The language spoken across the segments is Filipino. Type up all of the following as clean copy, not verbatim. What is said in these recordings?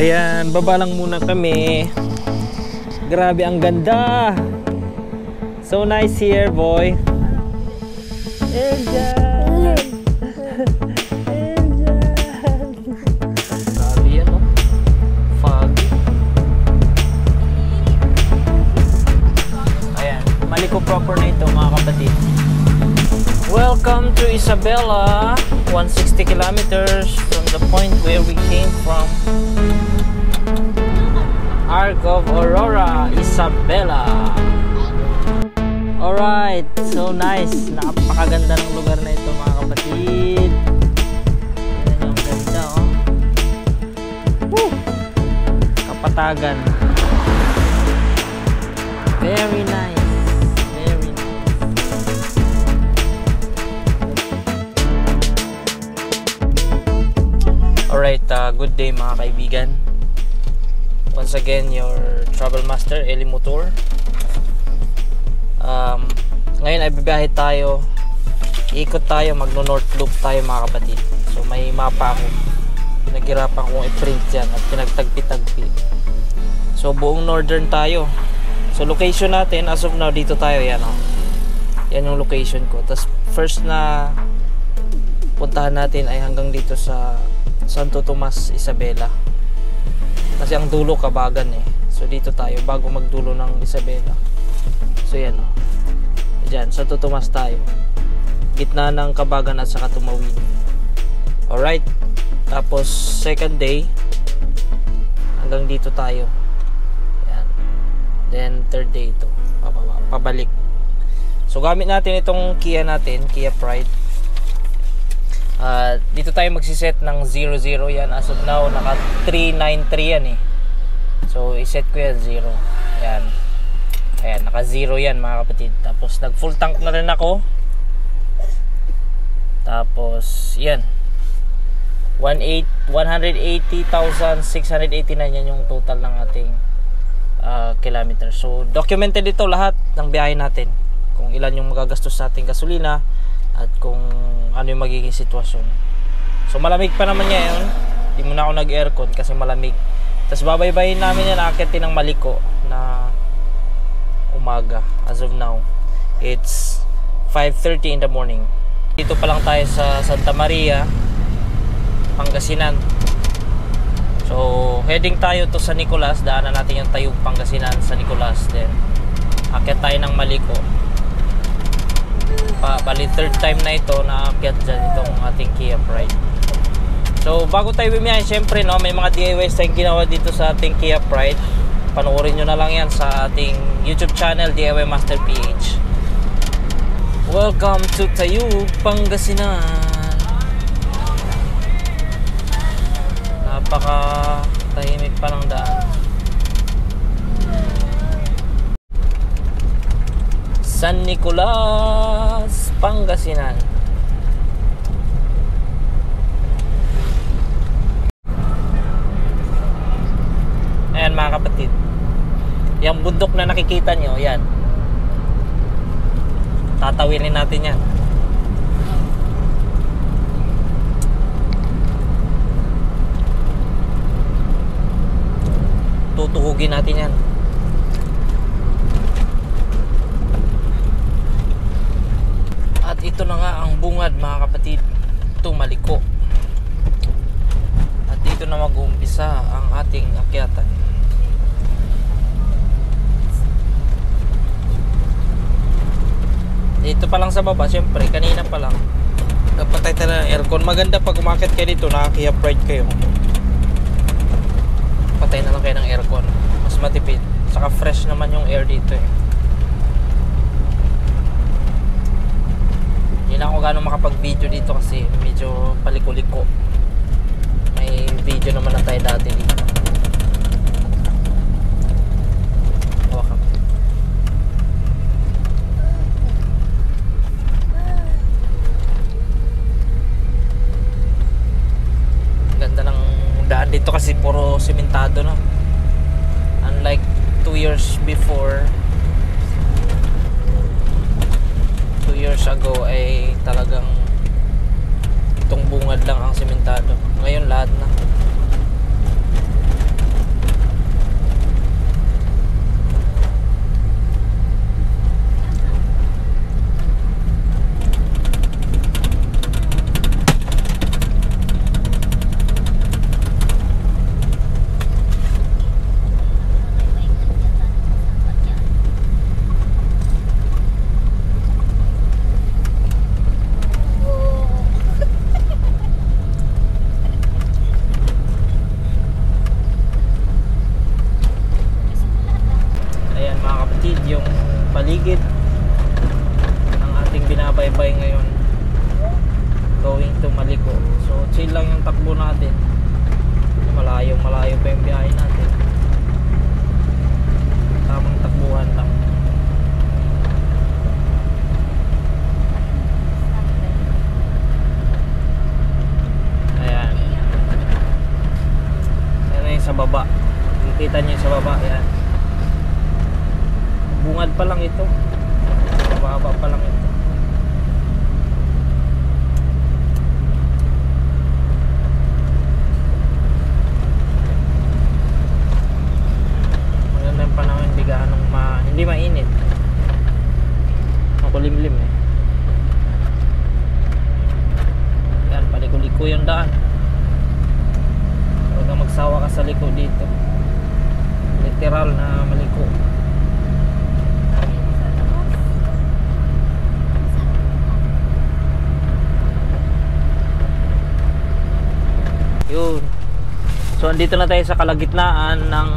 Ayan, baba lang muna kami. Grabe, ang ganda. So nice here, boy. Eljan. Eljan. Grabe yan, oh. Foggy. Ayan, Maliko proper na ito, mga kapatid. Welcome to Isabela, 160 kilometers from the point where we came from. Arc of Aurora, Isabela. Alright, so nice. Napakaganda ng lugar na ito, mga kapatid. Ayan yung ganda, oh. Woo! Kapatagan. Very nice. Alright, good day mga kaibigan. Once again, your travel master, Eli Motor. Ngayon ay bibiyahe tayo. Iikot tayo, magno-north loop tayo mga kapatid. So may mapa ako. Pinaghirapan kong i-print yan at pinagtagpi-tagpi. So buong northern tayo. So location natin, as of now, dito tayo. Yan, oh. Yan yung location ko. Tapos first na puntahan natin ay hanggang dito sa Santo Tomas, Isabela. Kasi ang dulo Kabagan eh. So dito tayo bago magdulo ng Isabela. So yan, oh. Diyan, Santo Tomas tayo. Gitna ng Kabagan at saka Tumawin. Alright. Tapos second day hanggang dito tayo. Yan. Then third day ito. Pabalik. So gamit natin itong Kia natin, Kia Pride. Dito tayo magsiset ng 00 yan. As of now, naka 393 yan eh. So, iset ko yan 0. Yan. Ayan, naka 0 yan mga kapatid. Tapos, nag full tank na rin ako. Tapos, yan. 180,689 yan yung total ng ating kilometer. So, documented ito lahat ng biyahe natin. Kung ilan yung magagastos sa ating gasolina at kung ano yung magiging sitwasyon. So malamig pa naman yan. Hindi muna ako nag-aircon kasi malamig. Tapos babaybayin namin yan, aakitin ng Maliko na umaga. As of now, it's 5:30 in the morning. Dito pa lang tayo sa Santa Maria, Pangasinan. So heading tayo to San Nicolas. Daanan natin yung Tayug, Pangasinan, San Nicolas. Then aakyat tayo ng Maliko. Bali third time na ito na aakyat dyan itong ating Kia Pride. So bago tayo bumiyahe, syempre no, may mga DIYs tayong ginawa dito sa ating Kia Pride. Panoorin nyo na lang yan sa ating YouTube channel, DIY Master PH. Welcome to Tayug, Pangasinan. Napaka tahimik pa ng daan. San Nicolas, Pangasinan. Ayan mga kapatid. Yung bundok na nakikita nyo, yan. Tatawirin natin yan. Tutuhugin natin yan. At ito na nga ang bungad mga kapatid. Ito Maliko. At dito na mag-uumpisa ang ating akyatan. Dito pa lang sa baba, syempre kanina pa lang napatay tayo ng aircon. Maganda pag umakyat kayo dito, naka-Kia Pride kayo, patay na lang kayo ng aircon. Mas matipid. Saka fresh naman yung air dito eh. Hindi na ako gano'ng makapag-video dito kasi medyo paliko-liko. May video naman na tayo dati dito. Hawakan. Ganda ng daan dito kasi puro sementado na. Unlike 2 years before, 2 years ago ay talagang itong bungad lang ang sementado. Ngayon lahat na. malayo pa yung biyahe natin. Tamang takbuhan lang. Ayan. Ayan na yung sa baba. Nakikita nyo yung sa baba. Ayan. Bungad pa lang ito. Mababa pa lang ito. Maganda yung panahon, hindi gaanong hindi mainit. Makulimlim eh. Yan, paliko-liko yung daan. Huwag kang magsawa ka sa liko dito. Literal na maliko. Yun. So andito na tayo sa kalagitnaan ng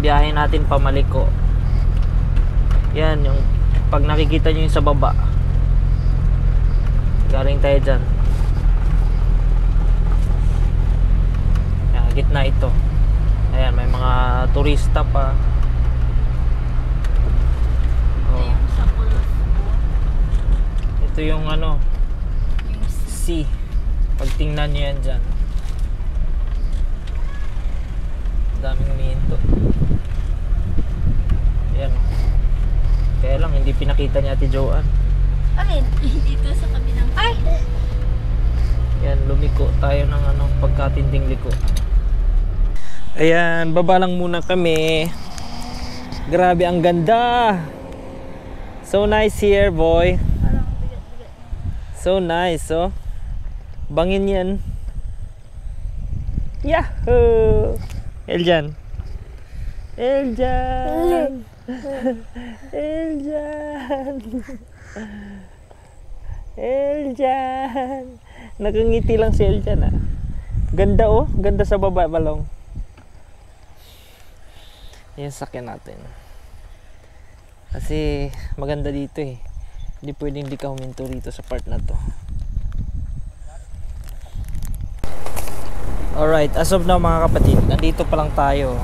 biyahe natin pa Maliko. Yan yung pag nakikita nyo yung sa baba. Galing tayo dyan. Yan, gitna ito. Ayan, may mga turista pa. Oh. Ito yung ano, sea. Pag tingnan nyo yan dyan, daming humihinto. Yan. Kaya lang hindi pinakita ni Ate Joanne. Alin? Dito sa kabilang. Ay! Yan, lumiko tayo ng ano, pagkatinding liko. Ayan, baba lang muna kami. Grabe, ang ganda. So nice here, boy. Parang bigat-bigat. So nice, oh. Bangin yan. Yahoo! Eljan. Eljan. Eljan. Eljan. Nakangiti lang si Eljan ah. Ganda oh. Ganda sa baba, balong. Yan, sakyan natin. Kasi maganda dito eh. Hindi pwedeng di ka huminto rito sa part na to. Alright, as of now mga kapatid, nandito pa lang tayo.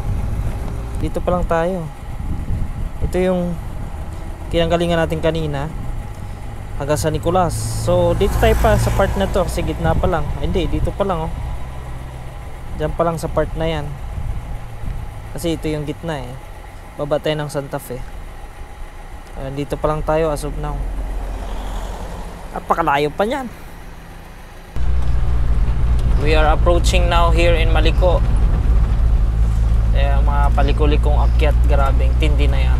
Dito pa lang tayo. Ito yung kinanggalingan natin kanina hanggang sa Nicolas. So dito tayo pa sa part na to kasi gitna pa lang. Hindi, dito pa lang oh. Diyan pa lang sa part na yan. Kasi ito yung gitna eh. Baba tayo ng Santa Fe. Dito pa lang tayo as of now. Napakalayo pa niyan. We are approaching now here in Maliko. Mga paliko-likong akyat, grabing tindi na yan.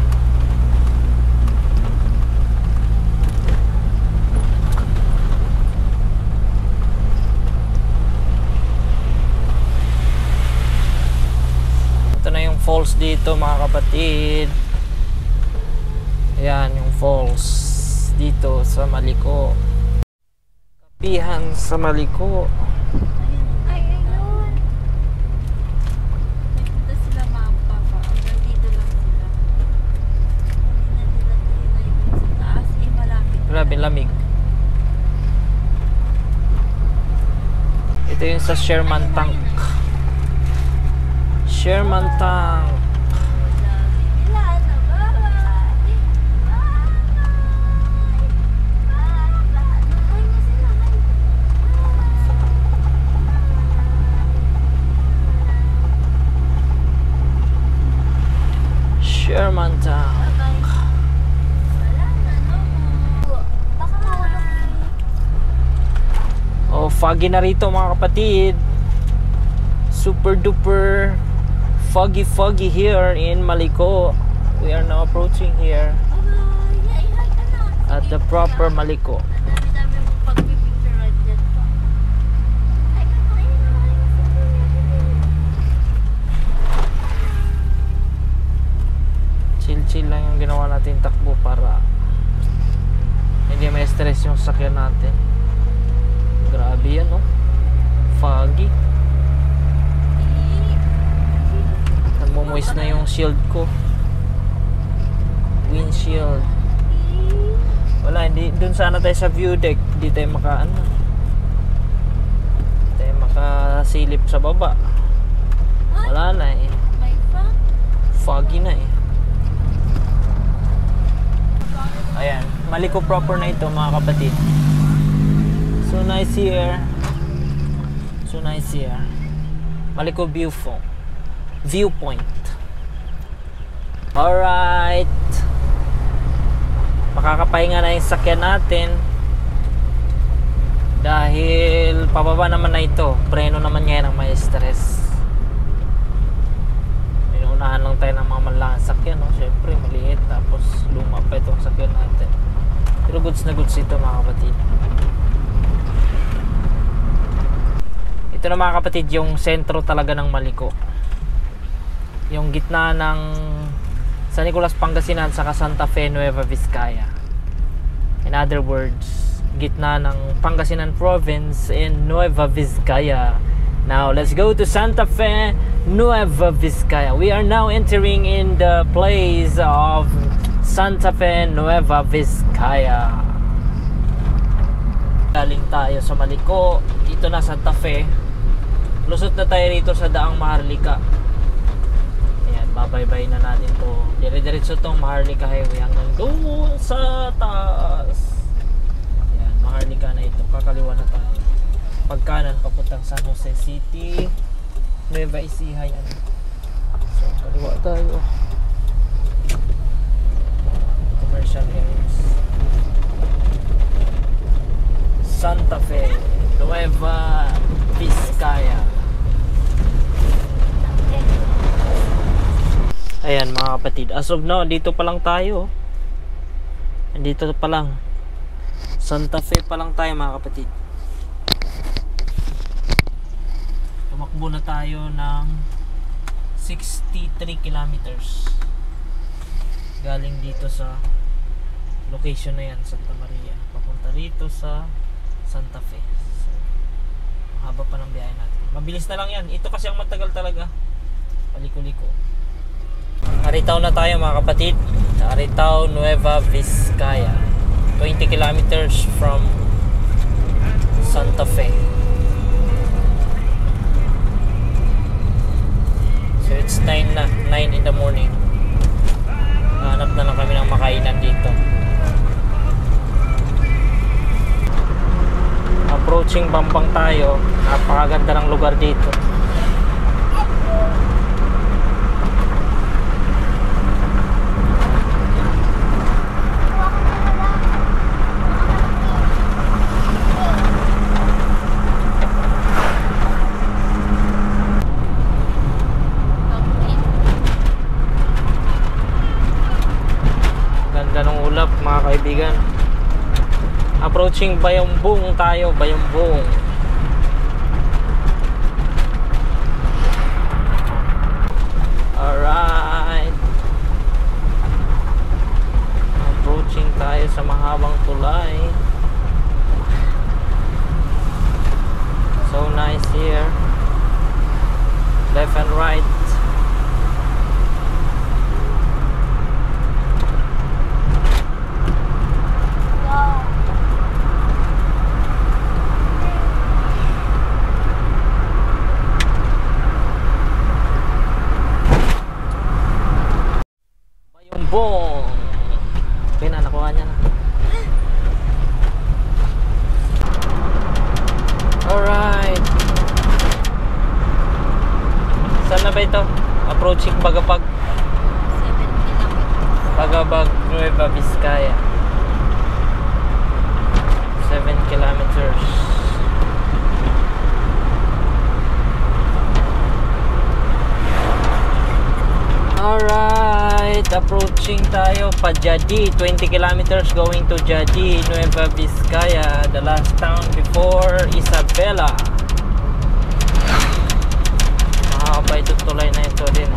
Ito na yung falls dito mga kapatid. Ayan yung falls dito sa Maliko. Kapihan sa Maliko. Grabe lamig. Ito yung sa Sherman Tank. Sherman Tank. Sherman Tank. Oh, foggy na rito mga kapatid. Super duper foggy here in Maliko. We are now approaching here at the proper Maliko. Chill lang yung ginawa natin takbo para hindi may stress yung sakyan natin. Grabe yan oh. Foggy. Nagmo-moist na yung shield ko. Windshield. Wala, hindi. Dun sana tayo sa view deck. Hindi tayo makaano. Hindi tayo makasilip sa baba. Wala na eh. May fog. Foggy na eh. Ayan, Maliko proper na ito mga kapatid. So nice here. So nice here. Maliko viewpoint. Alright. Makakapahinga na yung sakyan natin. Dahil pababa naman na ito. Preno naman ngayon ang may stress. Inuunahan lang tayo ng mga malangang sakyan, no? Siyempre maliit. Tapos luma pa itong sakyan natin. Pero goods na goods ito mga kapatid. Ito na mga kapatid yung sentro talaga ng Maliko. Yung gitna ng San Nicolas, Pangasinan saka Santa Fe, Nueva Vizcaya. In other words, gitna ng Pangasinan Province in Nueva Vizcaya. Now, let's go to Santa Fe, Nueva Vizcaya. We are now entering in the place of Santa Fe, Nueva Vizcaya. Galing tayo sa Maliko. Dito na Santa Fe. Lusot na tayo rito sa Daang Maharlika. Ayan, babaybay na natin to. Dire-diretso tong Maharlika Highway hanggang doon sa taas. Ayan, Maharlika na ito. Kakaliwa na tayo. Pagkanan, papuntang San Jose City, Nueva Ecija. Yan. So, kaliwa tayo. Commercial areas. Santa Fe, Nueva Vizcaya. Ayan mga kapatid, as of now, dito pa lang tayo. Dito pa lang. Santa Fe pa lang tayo mga kapatid. Tumakbo na tayo ng 63 kilometers. Galing dito sa location na yan, Santa Maria. Papunta rito sa Santa Fe. So, haba pa ng biyahe natin. Mabilis na lang yan. Ito kasi ang matagal talaga. Paliko-liko. Aritaw na tayo mga kapatid. Aritaw, Nueva Vizcaya. 20 kilometers from Santa Fe. So it's 9 na, 9 in the morning. Hanap na lang kami ng makainan dito. Approaching Bambang tayo. Napakaganda ng lugar dito. Ganda ng ulap mga kaibigan. Approaching Bayambong tayo, Bayambong. Alright. Approaching tayo sa mahabang tulay. So nice here. Left and right. Bayambong. Okay na, nakuha niya na. Alright. Saan na ba ito? Approaching Bagabag. 7 kilometers. Bagabag, Nueva Vizcaya. 7 kilometers. Alright, approaching tayo pa Jadi. 20 kilometers going to Jadi, Nueva Vizcaya. The last town before Isabela. Mahaba itong tulay na ito din.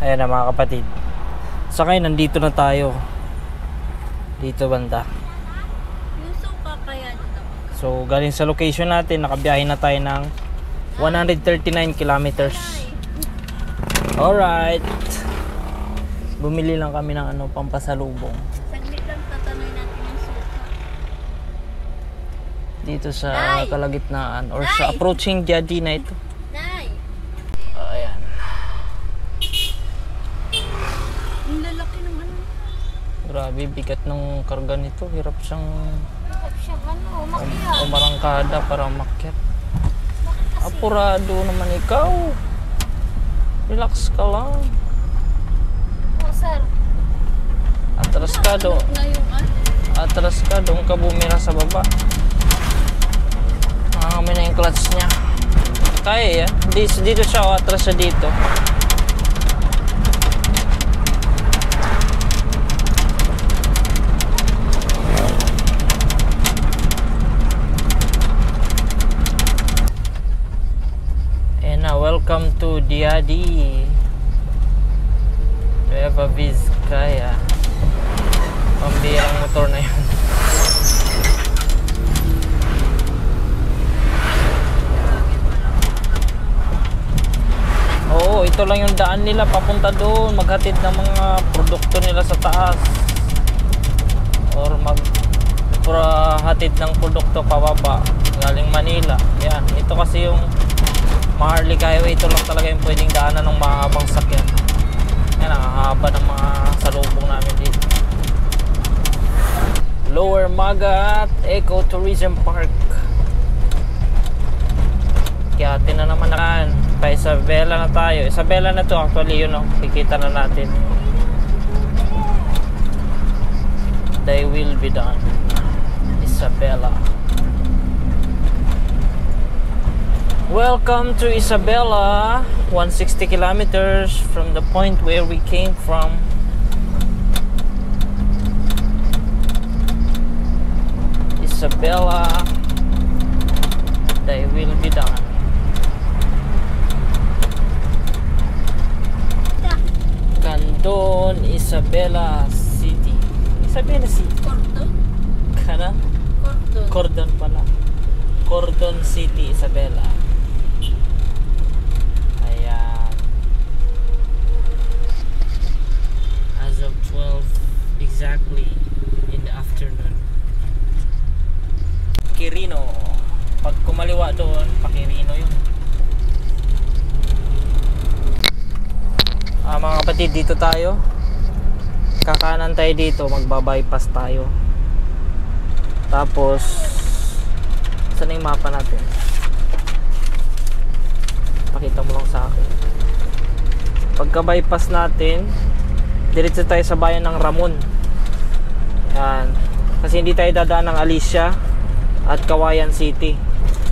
Ayan na mga kapatid. Sakay, nandito na tayo. Dito banda. Yung suka kaya dito. So galing sa location natin, nakabiyahe na tayo ng 139 kilometers. Alright. Bumili lang kami ng ano, pampasalubong. Saglit lang tatanoy natin yung suka. dito sa Nay! kalagitnaan or sa Nay! approaching Jadi na ito. Nay! Ayan. Ang lalaki ng ano. Grabe, bigat ng karga nito. Hirap siyang Bakit siya umakyat? umarangkada para makyat. Bakit kasi? Apurado naman ikaw. Relax ka lang. Oh, sir. Atras ka do. Na yung ano. Atras ka, doon ka bumira sa baba. Kami na yung clutch niya. Kaya yan. Dito siya, o atras siya dito. And now, welcome to Diadi. Nueva Vizcaya. Pambirang motor na yun. Oo, ito lang yung daan nila papunta doon. Maghatid ng mga produkto nila sa taas. Or maghatid ng produkto pababa. Galing Manila. Yan. Ito kasi yung Maharlika Highway. Ito lang talaga yung pwedeng daanan ng mahabang sakyan. Yan, ang haba ng mga salubong namin dito. Lower Magat Ecotourism Park. Kaya na naman nakan. Pa Isabela na tayo. Isabela na to actually, yun o. Kikita na natin. They will be done. Isabela. Welcome to Isabela. 160 kilometers from the point where we came from. Isabela, they will be done. Candon, Isabela City. Isabela City. Cordon? Kana? Cordon. Cordon pala. Cordon City, Isabela. Ayan. As of 12 exactly in the afternoon. Quirino. Pag kumaliwa doon, Pakirino yun. Mga kapatid, dito tayo. Kakanan tayo dito, magbabypass tayo. Tapos, saan na yung mapa natin? Pakita mo lang sa akin. Pagka-bypass natin, diretso tayo sa bayan ng Ramon. Yan. Kasi hindi tayo dadaan ng Alicia at Kawayan City.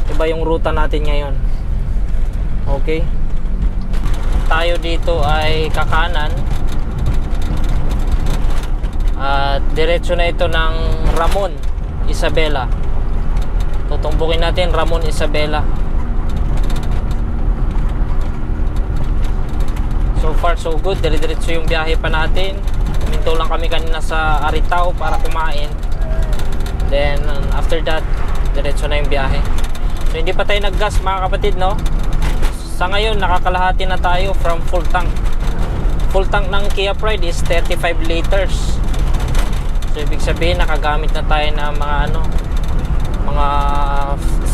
Iba yung ruta natin ngayon. Okay? Tayo dito ay kakanan. At diretso na ito ng Ramon, Isabela. Tutumbukin natin Ramon, Isabela. So far so good. Dire-diretso yung biyahe pa natin. Minto lang kami kanina sa Aritao para kumain. Then after that, diretso na yung biyahe. So hindi pa tayo naggas mga kapatid, no? Sa ngayon nakakalahati na tayo from full tank. Full tank ng Kia Pride is 35 liters. So ibig sabihin nakagamit na tayo ng mga mga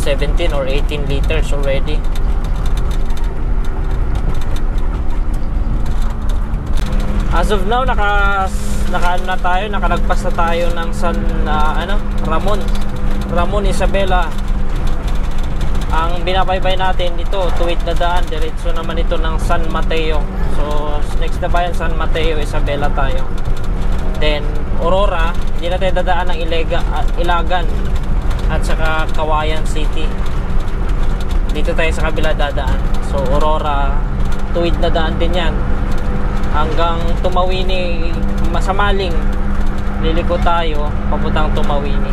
17 or 18 liters already. As of now nakalagpas na tayo ng Ramon, Isabela. Ang binabaybay natin dito, tuwid na daan, diretso naman ito ng San Mateo. So next na bayan, San Mateo, Isabela tayo. Then Aurora, hindi na tayo dadaan ng Ilagan at saka Kawayan City. Dito tayo sa kabila dadaan. So Aurora, tuwid na daan din yan hanggang Tumawini, Masamaling. Liliko tayo papuntang Tumawini.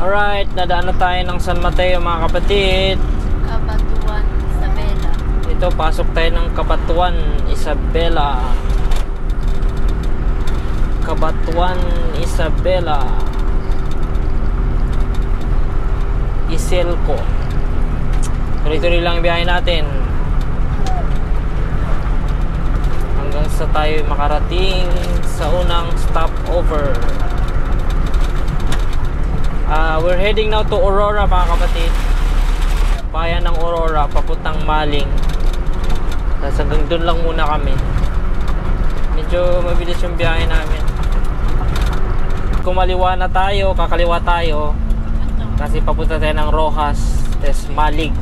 Alright, nadaan na tayo ng San Mateo mga kapatid. Kabatuan, Isabela. Ito, pasok tayo ng Kabatuan, Isabela. Kabatuan, Isabela. Iselco. Tuloy-tuloy lang yung biyahe natin hanggang sa tayo makarating sa unang stopover. We're heading now to Aurora mga kapatid. Bayan ng Aurora, papuntang Maling. Tapos hanggang doon lang muna kami. Medyo mabilis yung biyahe namin. Kumaliwa na tayo, kakaliwa tayo. Kasi papunta tayo ng Rojas, tapos Malig.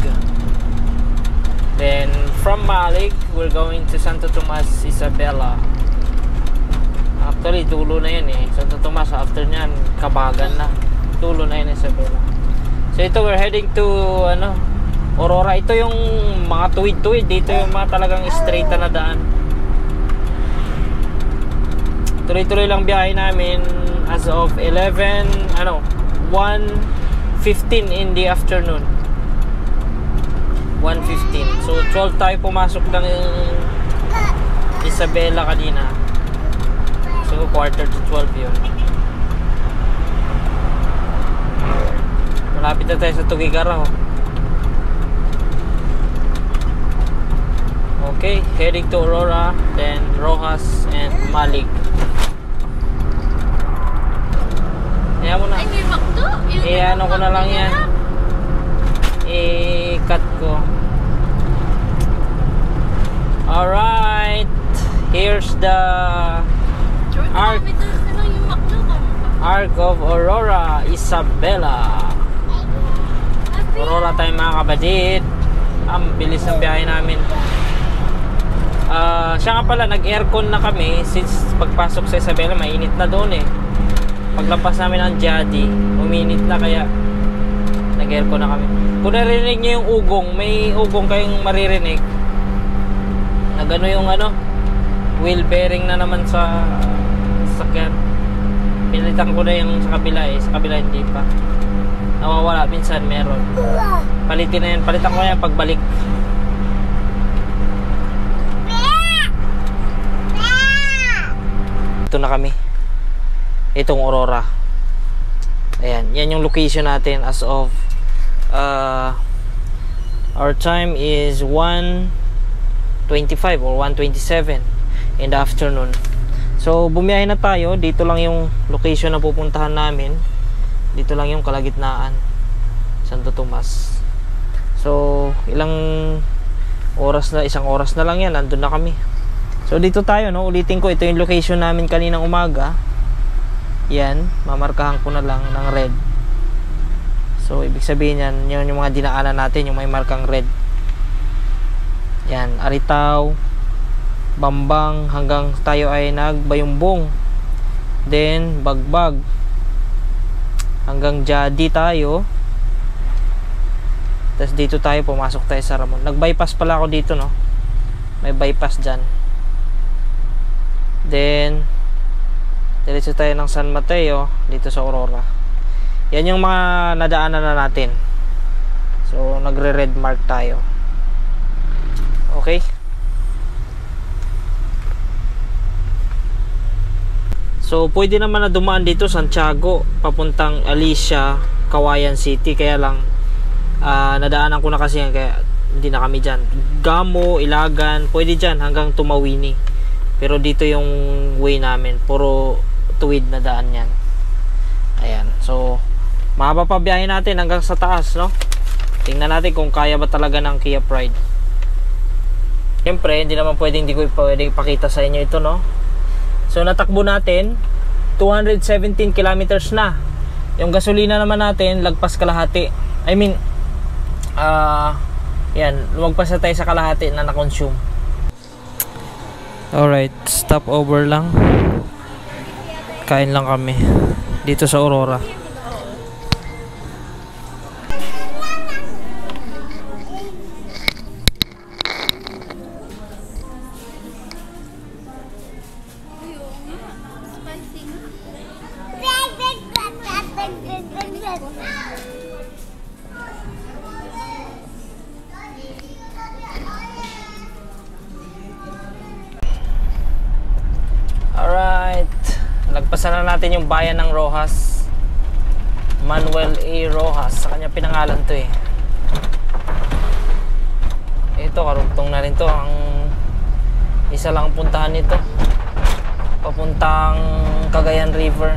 Then from Malig, we're going to Santo Tomas, Isabela. Actually, dulo na yan eh. Santo Tomas, after nyan, Kabagan na. Dulo na yan, Isabela. So ito, we're heading to Aurora. Ito yung mga tuwid-tuwid. Dito yung mga talagang straight na daan. Tuloy-tuloy lang biyahe namin as of 1:15 in the afternoon. 1:15. So 12 tayo pumasok ng Isabela kanina. So quarter to 12 yun. Malapit na tayo sa Tugigaraw. Okay, heading to Aurora, then Rojas and Malig. Kaya mo na. Ay, may McDo. Ano ko na lang yan. I-cut ko. Alright. Here's the Arc of Aurora, Isabela. Aurora tayo mga kapatid. Ang bilis ng biyahe namin. Siya nga pala, nag-aircon na kami since pagpasok sa Isabela, mainit na doon eh. Paglampas namin ng Jati, uminit na, kaya nag-aircon na kami. Kung narinig nyo yung ugong, may ugong kayong maririnig. Nagano yung wheel bearing na naman sa sakyan. Pinalitan ko na yung sa kabila eh. Sa kabila hindi pa. Nawawala, minsan meron. Palitin na yan. Palitan ko yan pagbalik. Ito na kami. Itong Aurora. Ayan. Yan yung location natin as of our time is 1:25 or 1:27 in the afternoon. So bumiyahe na tayo. Dito lang yung location na pupuntahan namin. Dito lang yung kalagitnaan, Santo Tomas. So ilang oras na, isang oras na lang yan, nandun na kami. So dito tayo, no? Ulitin ko, ito yung location namin kaninang umaga. Yan, mamarkahan ko na lang ng red. So ibig sabihin yan, yun yung mga dinaanan natin, yung may markang red. Yan, Aritaw, Bambang, hanggang tayo ay nagbayumbong. Then Bagbag, hanggang Jadi tayo. Tapos dito tayo, pumasok tayo sa Ramon. Nag-bypass pala ako dito, no? May bypass dyan. Then diretso tayo ng San Mateo dito sa Aurora. Yan yung mga nadaanan na natin. So nagre-red mark tayo. Okay. So pwede naman na dumaan dito Santiago papuntang Alicia, Kawayan City. Kaya lang nadaanan ko na kasi yan, kaya hindi na kami dyan. Gamo, Ilagan, pwede dyan hanggang Tumawini. Pero dito yung way namin, puro tuwid na daan yan. Ayan. So mahaba pa biyahe natin hanggang sa taas, no? Tingnan natin kung kaya ba talaga ng Kia Pride. Siyempre, hindi naman pwedeng hindi ko pwedeng ipakita sa inyo ito, no? So natakbo natin 217 kilometers na. Yung gasolina naman natin lagpas kalahati. I mean yan, lumagpas na tayo sa kalahati na na-consume. Alright, stop over lang. Kain lang kami dito sa Aurora. Alright, lagpasan na natin yung bayan ng Rojas. Manuel A. Rojas, sa kanya pinangalan to eh. Ito, karugtong na rin to. Ang isa lang puntahan nito, papuntang Cagayan River.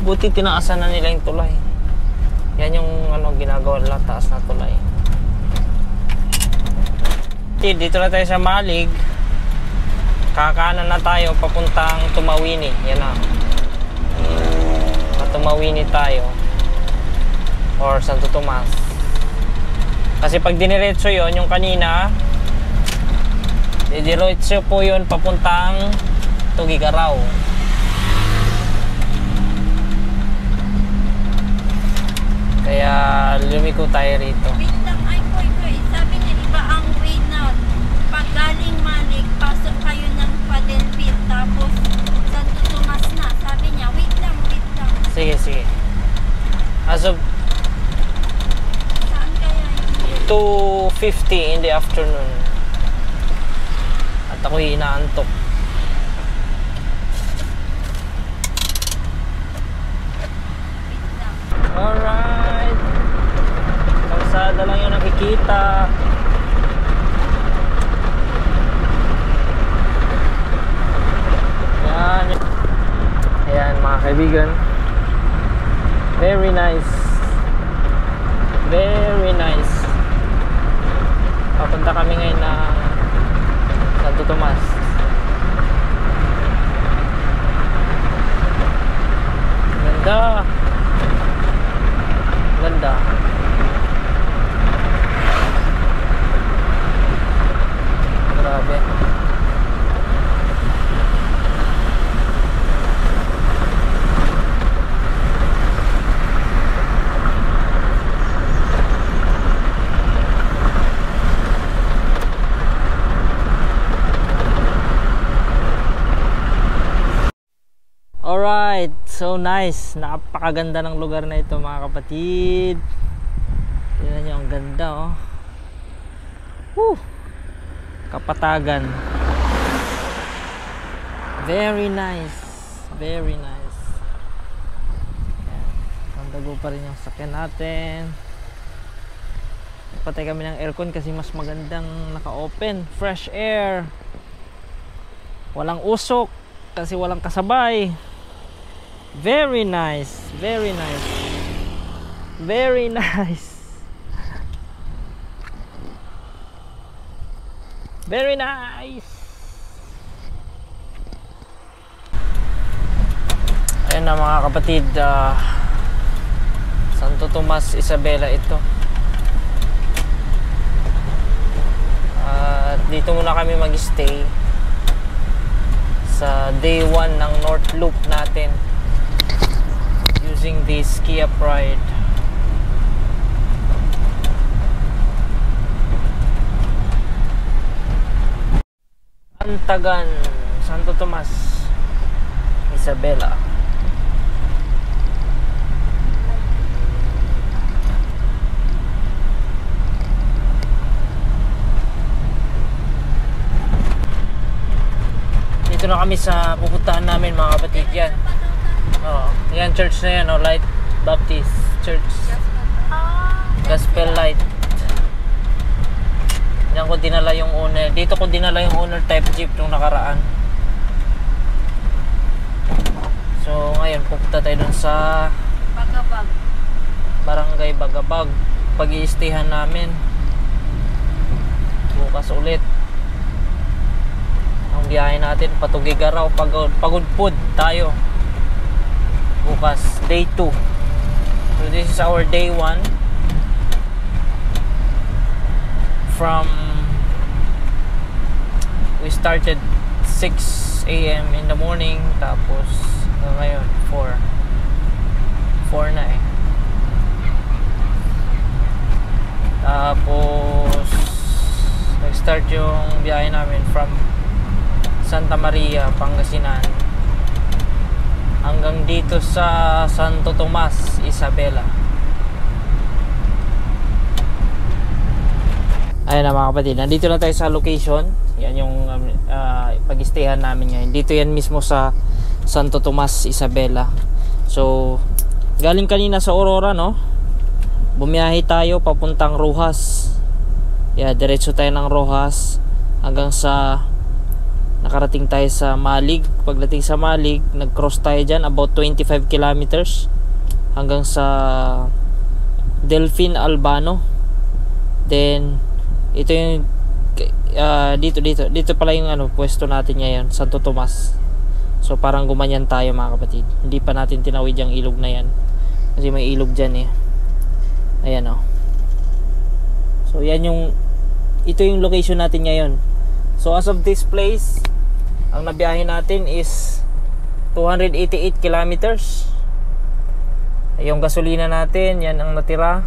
buti tinaasan na nila yung tulay. Yan yung ano ginagawa nila, taas na tulay. Dito na tayo sa Malig. Kakanan na tayo papuntang Tumawini. Yan na. Tumawini tayo or Santo Tomas. Kasi pag diniretso yon yung kanina, diretso po yun papuntang Tugigaraw. Kaya lumiko tayo rito. Wait lang, ay koy. Sabi niya, iba ang way na pag galing Malig, pasok kayo ng Padelvit, tapos Santo Tomas na. Sabi niya, wait lang. Sige. As of Saan kaya yung 2:50 in the afternoon. At ako'y inaantok. wait lang? Alright. Kalsada lang yung nakikita. Yan. Ayan mga kaibigan. Very nice. Very nice. Papunta kami ngayon ng Santo Tomas. Ganda. Ganda. Grabe. Alright, so nice. Napakaganda ng lugar na ito mga kapatid. Tingnan nyo, ang ganda oh. Woo! Kapatagan. Very nice. Very nice. Ayan. Mandago pa rin yung sakyan natin. Patay kami ng aircon kasi mas magandang naka-open. Fresh air. Walang usok kasi walang kasabay. Very nice. Very nice. Very nice. Very nice. Ayan na mga kapatid, Santo Tomas, Isabela ito. At dito muna kami mag-stay sa day 1 ng North Loop natin using this Kia Pride. Antagan, Santo Tomas, Isabela. Dito na kami sa pupuntahan namin mga kapatid. Yan. Oh, yan church na yan, oh, Light Baptist Church. Gospel Light. Yan ko dinala yung owner. Dito ko dinala yung owner type jeep nung nakaraan. So ngayon pupunta tayo dun sa Bagabag. Barangay Bagabag. Pag-i-stayhan namin bukas ulit. Ang biyahe natin Patugigaraw, Pagudpud tayo bukas, day 2. So this is our day 1 from we started 6 AM in the morning, tapos ngayon 4 na eh. Tapos nag-start yung biyahe namin from Santa Maria, Pangasinan hanggang dito sa Santo Tomas, Isabela. Ayan na mga kapatid, nandito na tayo sa location. Yan yung pag-stayhan namin ngayon. Dito yan mismo sa Santo Tomas, Isabela. So galing kanina sa Aurora, no? Bumiyahe tayo papuntang Rojas. Yeah, diretso tayo ng Rojas hanggang sa nakarating tayo sa Malig. Pagdating sa Malig, nag-cross tayo dyan about 25 kilometers hanggang sa Delfin Albano. Then ito yung dito pala yung pwesto natin ngayon, Santo Tomas. So parang gumanyan tayo mga kapatid. Hindi pa natin tinawid yung ilog na yan kasi may ilog dyan eh. Ayan o. So yan ito yung location natin ngayon. So as of this place, ang nabiyahe natin is 288 kilometers. Yung gasolina natin, yan ang natira.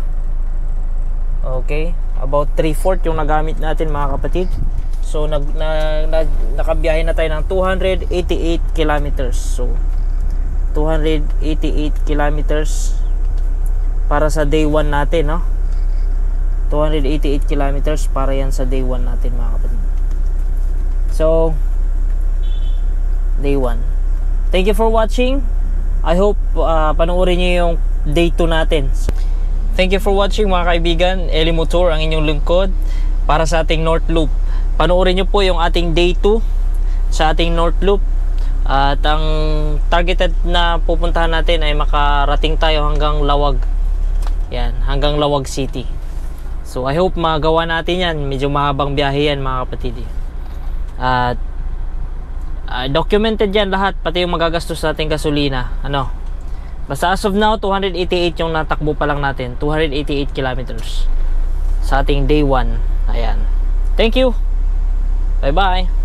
Okay, about 3/4 yung nagamit natin mga kapatid. So nakabiyahe na tayo ng 288 kilometers. So 288 kilometers para sa day 1 natin, no? 288 kilometers para yan sa day 1 natin mga kapatid. So day 1. Thank you for watching. I hope panoorin niyo yung day 2 natin. Thank you for watching mga kaibigan. Eli Motor ang inyong lingkod para sa ating North Loop. Panoorin niyo po yung ating day 2 sa ating North Loop. At ang targeted na pupuntahan natin ay makarating tayo hanggang Lawag. Yan, hanggang Lawag City. So I hope magawa natin yan. Medyo mahabang biyahe yan mga kapatid. At documented yan lahat, pati yung magagastos natin gasolina. Basta as of now 288 yung natakbo pa lang natin. 288 kilometers sa ating day 1. Ayan. Thank you. Bye bye.